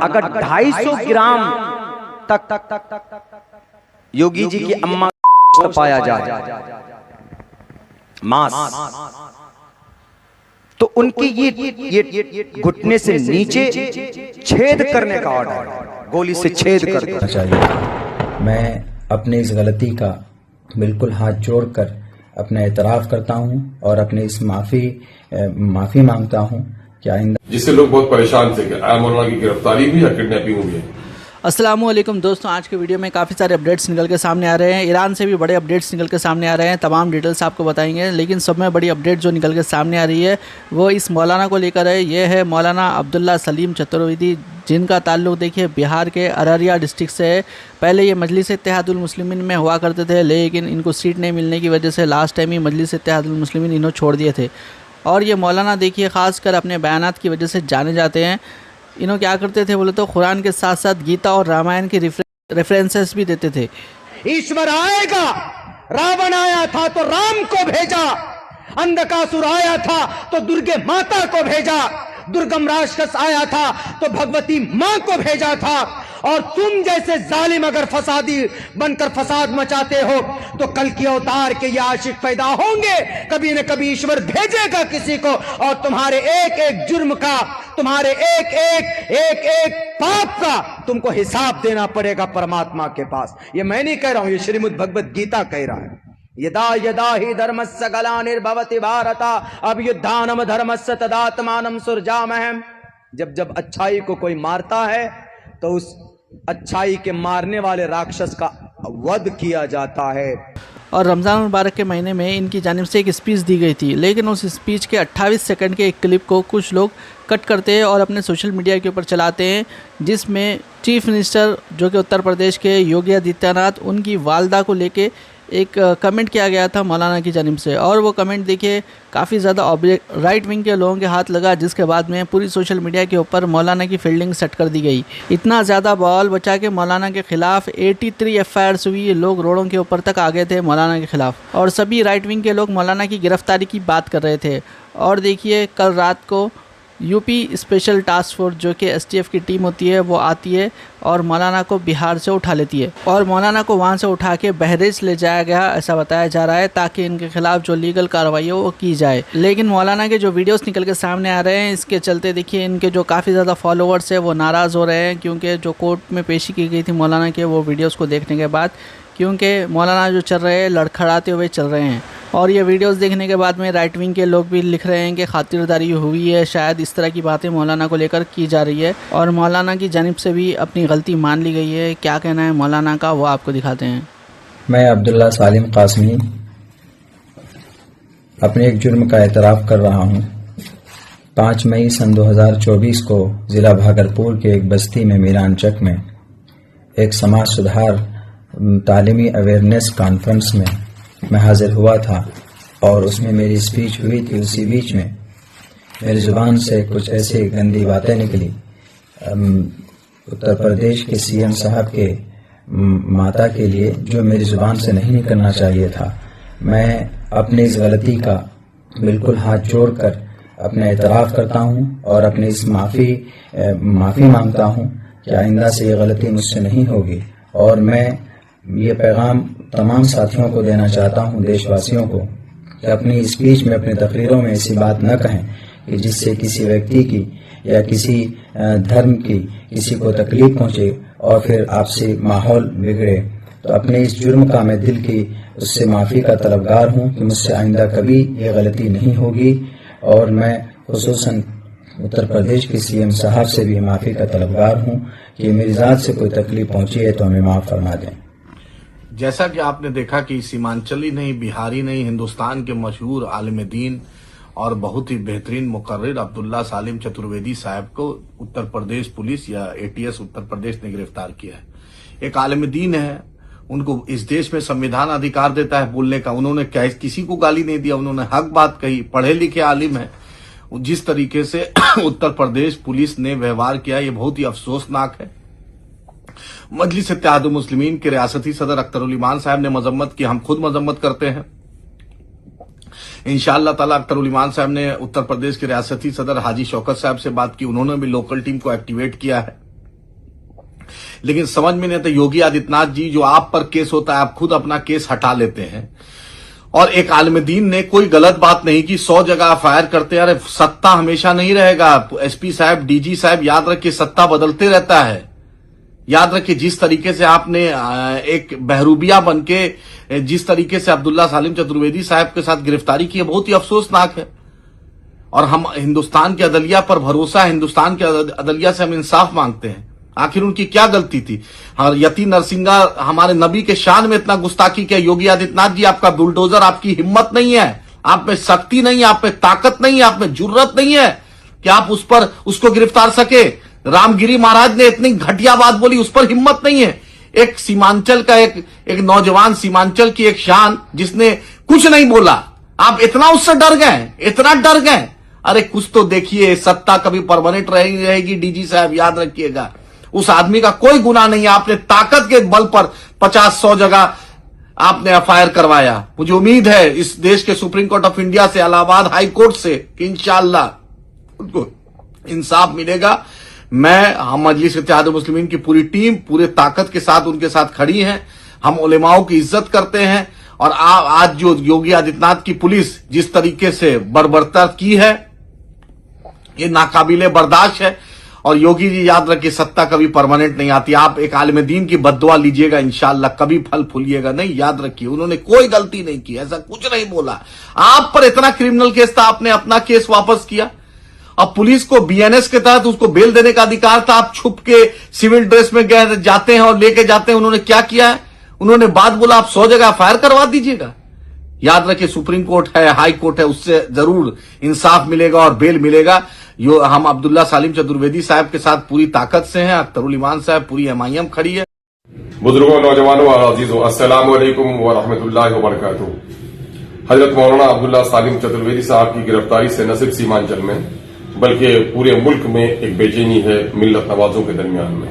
अगर 250 ग्राम तक योगी जी की अम्मा पाया जाए मांस, तो उनकी ये घुटने से नीचे छेद करने का ऑर्डर, गोली से छेद करना चाहिए। मैं अपनी इस गलती का बिल्कुल हाथ जोड़कर अपना एतराफ़ करता हूं और अपनी इस माफी मांगता हूं कि आइंदा, जिससे लोग बहुत परेशान थे कि मौलाना की गिरफ्तारी हुई या किडनैपिंग हुई है। अस्सलामुअलैकुम दोस्तों, आज के वीडियो में काफ़ी सारे अपडेट्स निकल के सामने आ रहे हैं। ईरान से भी बड़े अपडेट्स निकल के सामने आ रहे हैं, तमाम डिटेल्स आपको बताएंगे। लेकिन सब में बड़ी अपडेट जो निकल के सामने आ रही है वो इस मौलाना को लेकर है। ये है मौलाना अब्दुल्ला सलीम चतुर्वेदी, जिनका ताल्लुक़ देखिए बिहार के अररिया डिस्ट्रिक्ट से है। पहले ये मजलिस इत्तेहादुल मुस्लिमीन में हुआ करते थे, लेकिन इनको सीट नहीं मिलने की वजह से लास्ट टाइम ही मजलिस इत्तेहादुल मुस्लिमीन इन्होंने छोड़ दिए थे। और ये मौलाना देखिए ख़ासकर अपने बयानात की वजह से जाने जाते हैं। इन्हों क्या करते थे बोले तो कुरान के साथ साथ गीता और रामायण की रेफरेंसेस भी देते थे। ईश्वर आएगा, रावण आया था तो राम को भेजा, अंधकासुर आया था तो दुर्गे माता को भेजा, दुर्गम राक्षस आया था तो भगवती मां को भेजा था। और तुम जैसे जालिम अगर फसादी बनकर फसाद मचाते हो तो कल की अवतार के ये आशिक पैदा होंगे, कभी न कभी ईश्वर भेजेगा किसी को, और तुम्हारे एक एक जुर्म का, तुम्हारे एक एक पाप का तुमको हिसाब देना पड़ेगा परमात्मा के पास। ये मैं नहीं कह रहा हूं, ये श्रीमद् भगवत गीता कह रहा है। यदा यदा ही धर्मस्य ग्लानिर्भवति भारत अभ्युत्थानम धर्मस्य तदात्मानं सृजामहे। जब जब अच्छाई को कोई मारता है तो उस अच्छाई के मारने वाले राक्षस का वध किया जाता है। और रमज़ान मुबारक के महीने में इनकी जानिब से एक स्पीच दी गई थी, लेकिन उस स्पीच के 28 सेकंड के एक क्लिप को कुछ लोग कट करते हैं और अपने सोशल मीडिया के ऊपर चलाते हैं, जिसमें चीफ मिनिस्टर जो कि उत्तर प्रदेश के योगी आदित्यनाथ, उनकी वालदा को लेके एक कमेंट किया गया था मौलाना की जानिब से। और वो कमेंट देखिए काफ़ी ज़्यादा राइट विंग के लोगों के हाथ लगा, जिसके बाद में पूरी सोशल मीडिया के ऊपर मौलाना की फील्डिंग सेट कर दी गई। इतना ज़्यादा बवाल बचा के मौलाना के ख़िलाफ़ 83 FIRs हुई, लोग रोडों के ऊपर तक आ गए थे मौलाना के ख़िलाफ़, और सभी राइट विंग के लोग मौलाना की गिरफ़्तारी की बात कर रहे थे। और देखिए कल रात को यूपी स्पेशल टास्क फोर्स जो कि STF की टीम होती है वो आती है और मौलाना को बिहार से उठा लेती है, और मौलाना को वहाँ से उठा के बहरेज ले जाया गया, ऐसा बताया जा रहा है, ताकि इनके खिलाफ जो लीगल कार्रवाई हो वो की जाए। लेकिन मौलाना के जो वीडियोस निकल के सामने आ रहे हैं, इसके चलते देखिए इनके जो काफ़ी ज़्यादा फॉलोअर्स है वो नाराज़ हो रहे हैं, क्योंकि जो कोर्ट में पेशी की गई थी मौलाना के वो वीडियोज़ को देखने के बाद, क्योंकि मौलाना जो चल रहे हैं लड़खड़ाते हुए चल रहे हैं। और ये वीडियोस देखने के बाद में राइट विंग के लोग भी लिख रहे हैं कि खातिरदारी हुई है, शायद इस तरह की बातें मौलाना को लेकर की जा रही है, और मौलाना की जानिब से भी अपनी गलती मान ली गई है। क्या कहना है मौलाना का वो आपको दिखाते हैं। मैं अब्दुल्ला सलीम कासमी अपने एक जुर्म का एतराफ़ कर रहा हूं। 5 मई सन 2024 को ज़िला भागलपुर के एक बस्ती में मीरानचक में एक समाज सुधार तालीमी अवेयरनेस कॉन्फ्रेंस में मैं हाजिर हुआ था, और उसमें मेरी स्पीच हुई थी। उसी बीच में मेरी ज़ुबान से कुछ ऐसी गंदी बातें निकली उत्तर प्रदेश के CM साहब के माता के लिए, जो मेरी ज़ुबान से नहीं निकलना चाहिए था। मैं अपनी इस गलती का बिल्कुल हाथ जोड़कर अपना एतराफ़ करता हूं और अपनी इस माफ़ी मांगता हूं कि आइंदा से ये गलती मुझसे नहीं होगी। और मैं ये पैगाम तमाम साथियों को देना चाहता हूं, देशवासियों को, कि अपनी स्पीच में, अपनी तकरीरों में ऐसी बात न कहें कि जिससे किसी व्यक्ति की या किसी धर्म की किसी को तकलीफ पहुंचे और फिर आपसी माहौल बिगड़े। तो अपने इस जुर्म का मैं दिल की उससे माफ़ी का तलबगार हूं कि मुझसे आइंदा कभी ये गलती नहीं होगी, और मैं खुसूसन उत्तर प्रदेश के CM साहब से भी माफ़ी का तलबगार हूं कि मेरी ज़ात से कोई तकलीफ पहुंची है तो हमें माफ़ फरमा दें। जैसा कि आपने देखा कि सीमांचली नहीं, बिहारी नहीं, हिंदुस्तान के मशहूर आलिम दीन और बहुत ही बेहतरीन मुकर्रिर अब्दुल्ला सलीम चतुर्वेदी साहब को उत्तर प्रदेश पुलिस या ATS उत्तर प्रदेश ने गिरफ्तार किया है। एक आलिम दीन है, उनको इस देश में संविधान अधिकार देता है बोलने का। उन्होंने किसी को गाली नहीं दिया, उन्होंने हक बात कही, पढ़े लिखे आलिम है। जिस तरीके से उत्तर प्रदेश पुलिस ने व्यवहार किया, ये बहुत ही अफसोसनाक है। मजलिस इत्तेहादुल मुस्लिमीन के रियासती सदर अख्तरुल ईमान साहब ने मजम्मत की, हम खुद मजम्मत करते हैं। इंशाअल्लाह ताला अख्तरुल ईमान साहब ने उत्तर प्रदेश के रियासती सदर हाजी शौकत साहब से बात की, उन्होंने भी लोकल टीम को एक्टिवेट किया है। लेकिन समझ में नहीं आता योगी आदित्यनाथ जी, जो आप पर केस होता है आप खुद अपना केस हटा लेते हैं। और एक आलिम दीन ने कोई गलत बात नहीं की, 100 जगह फायर करते हैं। अरे सत्ता हमेशा नहीं रहेगा एसपी साहब, डीजी साहब, याद रखिए सत्ता बदलते रहता है। याद रखिए जिस तरीके से आपने एक बहरूबिया बनके जिस तरीके से अब्दुल्ला सालिम चतुर्वेदी साहब के साथ गिरफ्तारी की है, बहुत ही अफसोसनाक है। और हम हिंदुस्तान के अदलिया पर भरोसा है, हिंदुस्तान के अदलिया से हम इंसाफ मांगते हैं। आखिर उनकी क्या गलती थी? यति नरसिंगा हमारे नबी के शान में इतना गुस्ताखी किया। योगी आदित्यनाथ जी, आपका बुलडोजर, आपकी हिम्मत नहीं है, आप में शक्ति नहीं है, आप में ताकत नहीं है, आप में जुर्रत नहीं है कि आप उसको गिरफ्तार सके। रामगिरी महाराज ने इतनी घटिया बात बोली, उस पर हिम्मत नहीं है। एक सीमांचल का एक नौजवान, सीमांचल की एक शान, जिसने कुछ नहीं बोला, आप इतना उससे डर गए, इतना डर गए। अरे कुछ तो देखिए, सत्ता कभी परमानेंट रहेगी डीजी साहब, याद रखिएगा। उस आदमी का कोई गुनाह नहीं है, आपने ताकत के बल पर 50-100 जगह आपने एफआईआर करवाया। मुझे उम्मीद है इस देश के सुप्रीम कोर्ट ऑफ इंडिया से, इलाहाबाद हाई कोर्ट से, कि इंशाअल्लाह उनको इंसाफ मिलेगा। हम मजलिस इत्तेहाद मुस्लिमीन की पूरी टीम पूरे ताकत के साथ उनके साथ खड़ी है। हम उलेमाओं की इज्जत करते हैं। और आज जो योगी आदित्यनाथ की पुलिस जिस तरीके से बर्बरता की है, ये नाकाबिले बर्दाश्त है। और योगी जी, याद रखिए सत्ता कभी परमानेंट नहीं आती। आप एक आलिम दीन की बद्दुआ लीजिएगा, इंशाअल्लाह कभी फल फूलिएगा नहीं। याद रखिए उन्होंने कोई गलती नहीं की, ऐसा कुछ नहीं बोला। आप पर इतना क्रिमिनल केस था, आपने अपना केस वापस किया। अब पुलिस को बीएनएस के तहत उसको बेल देने का अधिकार था, आप छुप के सिविल ड्रेस में गए जाते हैं और लेके जाते हैं। उन्होंने क्या किया है? उन्होंने बात बोला, आप 100 जगह फायर करवा दीजिएगा। याद रखिए सुप्रीम कोर्ट है, हाई कोर्ट है, उससे जरूर इंसाफ मिलेगा और बेल मिलेगा। हम अब्दुल्ला सालिम चतुर्वेदी साहब के साथ पूरी ताकत से हैं। अख्तरुल ईमान साहब, पूरी एमआईएम खड़ी है। बुजुर्गों, नौजवानों और अजीजों, अस्सलाम वालेकुम व रहमतुल्लाहि व बरकातुहू। हजरत मौलाना अब्दुल्ला सालिम चतुर्वेदी साहब की गिरफ्तारी से न सिर्फ सीमांचल में बल्कि पूरे मुल्क में एक बेचैनी है मिल्लत नवाजों के दरमियान में।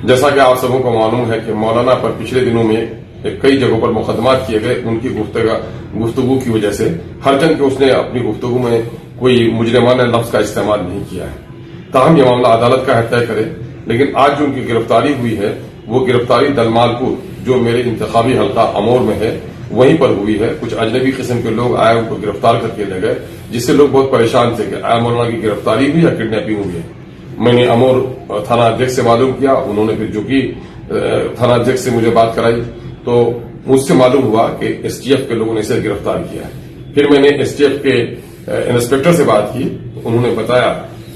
जैसा कि आप सबों को मालूम है कि मौलाना पर पिछले दिनों में कई जगहों पर मुकदमात किए गए उनकी गुफ्तगू की वजह से। हर जन के उसने अपनी गुफ्तगू में कोई मुजरिमाना लफ्ज का इस्तेमाल नहीं किया है। ताहम यह मामला अदालत का है तय करे। लेकिन आज जो उनकी गिरफ्तारी हुई है वो गिरफ्तारी दलमालपुर, जो मेरे इंतखाबी हल्का अमोर में है, वहीं पर हुई है। कुछ अजनबी किस्म के लोग आए, उनको गिरफ्तार करके ले गए, जिससे लोग बहुत परेशान थे कि मौलाना की गिरफ्तारी हुई या किडनैपिंग हुई है। मैंने अमोर थाना अध्यक्ष से मालूम किया, उन्होंने फिर जो कि थाना अध्यक्ष से मुझे बात कराई, तो मुझसे मालूम हुआ कि एसटीएफ के लोगों ने इसे गिरफ्तार किया है। फिर मैंने एसटीएफ के इंस्पेक्टर से बात की, उन्होंने बताया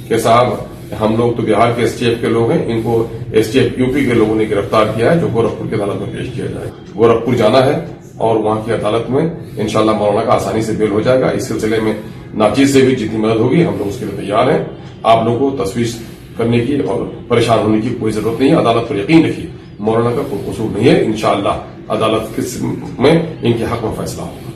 कि साहब हम लोग तो बिहार के एसटीएफ के लोग हैं, इनको एसटीएफ यूपी के लोगों ने गिरफ्तार किया है, जो गोरखपुर की अदालत में पेश किया जाए। गोरखपुर जाना है और वहां की अदालत में इंशाल्लाह मौलाना का आसानी से बेल हो जाएगा। इस सिलसिले में नाचीज से भी जितनी मदद होगी हम लोग उसके लिए तैयार हैं। आप लोगों को तशवीश करने की और परेशान होने की कोई जरूरत नहीं है। अदालत पर यकीन रखिए, मौलाना का कोई कसूर नहीं है। इंशाअल्लाह अदालत में इनके हक में फैसला होगा।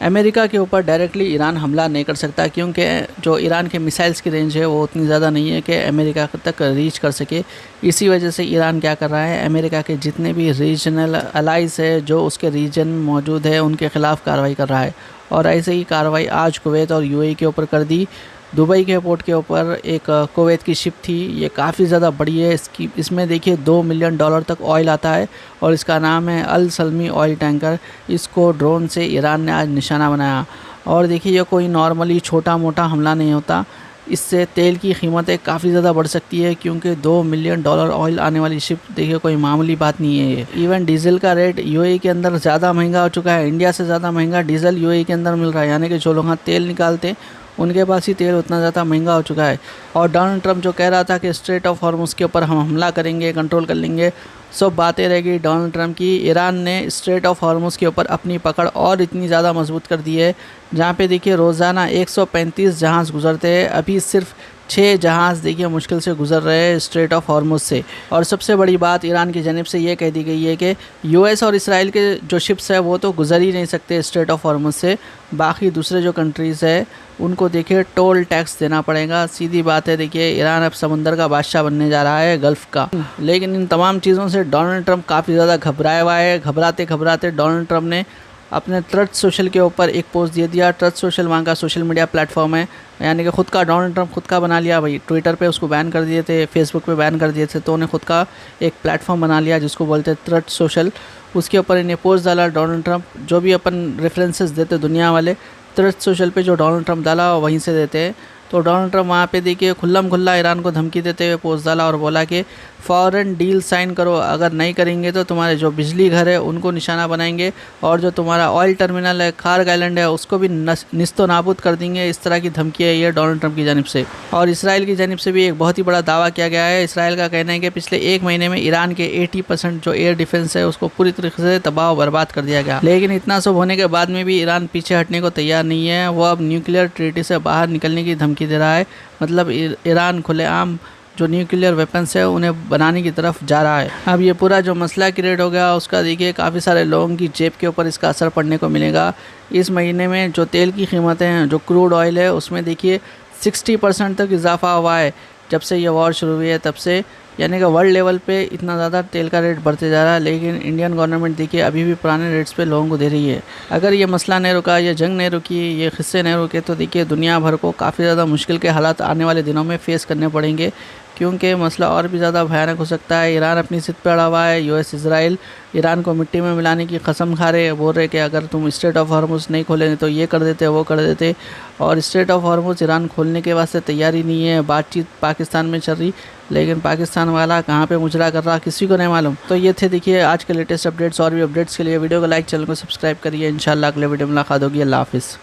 अमेरिका के ऊपर डायरेक्टली ईरान हमला नहीं कर सकता, क्योंकि जो ईरान के मिसाइल्स की रेंज है वो उतनी ज़्यादा नहीं है कि अमेरिका तक रीच कर सके। इसी वजह से ईरान क्या कर रहा है, अमेरिका के जितने भी रीजनल अलाइज है जो उसके रीजन में मौजूद है उनके ख़िलाफ़ कार्रवाई कर रहा है। और ऐसे ही कार्रवाई आज कुवैत और यूएई के ऊपर कर दी। दुबई के पोर्ट के ऊपर एक कुवैत की शिप थी, ये काफ़ी ज़्यादा बड़ी है। इसमें देखिए $2 मिलियन तक ऑयल आता है और इसका नाम है अल सलमी ऑयल टैंकर। इसको ड्रोन से ईरान ने आज निशाना बनाया। और देखिए ये कोई नॉर्मली छोटा मोटा हमला नहीं होता, इससे तेल की कीमतें काफ़ी ज़्यादा बढ़ सकती है, क्योंकि $2 मिलियन ऑयल आने वाली शिप देखिए कोई मामूली बात नहीं है ये। इवन डीजल का रेट यूएई के अंदर ज़्यादा महंगा हो चुका है, इंडिया से ज़्यादा महंगा डीजल यूएई के अंदर मिल रहा है। यानी कि जो लोग यहाँ तेल निकालते उनके पास ही तेल उतना ज़्यादा महंगा हो चुका है। और डोनाल्ड ट्रंप जो कह रहा था कि स्ट्रेट ऑफ हॉर्मुज़ के ऊपर हम हमला करेंगे, कंट्रोल कर लेंगे, सब बातें रहेगी डोनाल्ड ट्रंप की। ईरान ने स्ट्रेट ऑफ हॉर्मुज़ के ऊपर अपनी पकड़ और इतनी ज़्यादा मजबूत कर दी है, जहाँ पे देखिए रोज़ाना 135 जहाज़ गुजरते हैं। अभी सिर्फ 6 जहाज़ देखिए मुश्किल से गुजर रहे हैं स्ट्रेट ऑफ हॉर्मुज़ से। और सबसे बड़ी बात ईरान की जानिब से ये कह दी गई है कि यूएस और इसराइल के जो शिप्स है वो तो गुजर ही नहीं सकते स्ट्रेट ऑफ हॉर्मुज़ से, बाकी दूसरे जो कंट्रीज़ है उनको देखिए टोल टैक्स देना पड़ेगा। सीधी बात है, देखिए ईरान अब समंदर का बादशाह बनने जा रहा है, गल्फ़ का। लेकिन इन तमाम चीज़ों से डोनाल्ड ट्रंप काफ़ी ज़्यादा घबराया हुआ है। घबराते घबराते डोनाल्ड ट्रंप ने अपने ट्रस्ट सोशल के ऊपर एक पोस्ट दे दिया। ट्रस्ट सोशल वहाँ का सोशल मीडिया प्लेटफॉर्म है, यानी कि ख़ुद का डोनाल्ड ट्रंप खुद का बना लिया भाई। ट्विटर पे उसको बैन कर दिए थे, फेसबुक पे बैन कर दिए थे, तो उन्हें खुद का एक प्लेटफॉर्म बना लिया जिसको बोलते हैं ट्रस्ट सोशल। उसके ऊपर इन्हें पोस्ट डाला डोनाल्ड ट्रंप। जो भी अपन रेफरेंसेस देते दुनिया वाले, ट्रस्ट सोशल पे जो डोनाल्ड ट्रंप डाला वहीं से देते हैं। तो डोनाल्ड ट्रंप वहाँ पे देखिए खुल्लम खुल्ला ईरान को धमकी देते हुए पोस्ट डाला और बोला कि फ़ौरन डील साइन करो, अगर नहीं करेंगे तो तुम्हारे जो बिजली घर है उनको निशाना बनाएंगे, और जो तुम्हारा ऑयल टर्मिनल है खार्ग आइलैंड है उसको भी निस्तो नाबूद कर देंगे। इस तरह की धमकी है ये डोनाल्ड ट्रंप की जानिब से। और इसराइल की जानिब से भी एक बहुत ही बड़ा दावा किया गया है। इसराइल का कहना है कि पिछले 1 महीने में ईरान के 80% जो एयर डिफेंस है उसको पूरी तरीके से तबाह बर्बाद कर दिया गया। लेकिन इतना सब होने के बाद में भी ईरान पीछे हटने को तैयार नहीं है। वो अब न्यूक्लियर ट्रीटी से बाहर निकलने की धमकी दे रहा है। मतलब ईरान खुलेआम जो न्यूक्लियर वेपन्स है उन्हें बनाने की तरफ जा रहा है। अब ये पूरा जो मसला क्रिएट हो गया उसका देखिए काफ़ी सारे लोगों की जेब के ऊपर इसका असर पड़ने को मिलेगा। इस महीने में जो तेल की कीमतें हैं, जो क्रूड ऑयल है, उसमें देखिए 60% तक इजाफा हुआ है जब से ये वॉर शुरू हुई है तब से। यानी कि वर्ल्ड लेवल पे इतना ज़्यादा तेल का रेट बढ़ते जा रहा है, लेकिन इंडियन गवर्नमेंट देखिए अभी भी पुराने रेट्स पे लोगों को दे रही है। अगर ये मसला नहीं रुका, ये जंग नहीं रुकी, ये क़िस्से नहीं रुके, तो देखिए दुनिया भर को काफ़ी ज़्यादा मुश्किल के हालात आने वाले दिनों में फ़ेस करने पड़ेंगे, क्योंकि मसला और भी ज़्यादा भयानक हो सकता है। ईरान अपनी जिद पे अड़ा हुआ है। यूएस इजराइल ईरान को मिट्टी में मिलाने की कसम खा रहे, बोल रहे कि अगर तुम स्ट्रेट ऑफ हॉर्मुज़ नहीं खोलेंगे तो ये कर देते, वो कर देते। और स्ट्रेट ऑफ हॉर्मुज़ ईरान खोलने के वास्ते तैयारी नहीं है। बातचीत पाकिस्तान में चल रही, लेकिन पाकिस्तान वाला कहाँ पे मुजरा कर रहा किसी को नहीं मालूम। तो ये थे देखिए आज के लेटेस्ट अपडेट्स। और भी अपडेट्स के लिए वीडियो को लाइक, चैनल को सब्सक्राइब करिए। इंशाल्लाह अगले वीडियो में मुलाकात होगी। अल्लाह हाफिज़।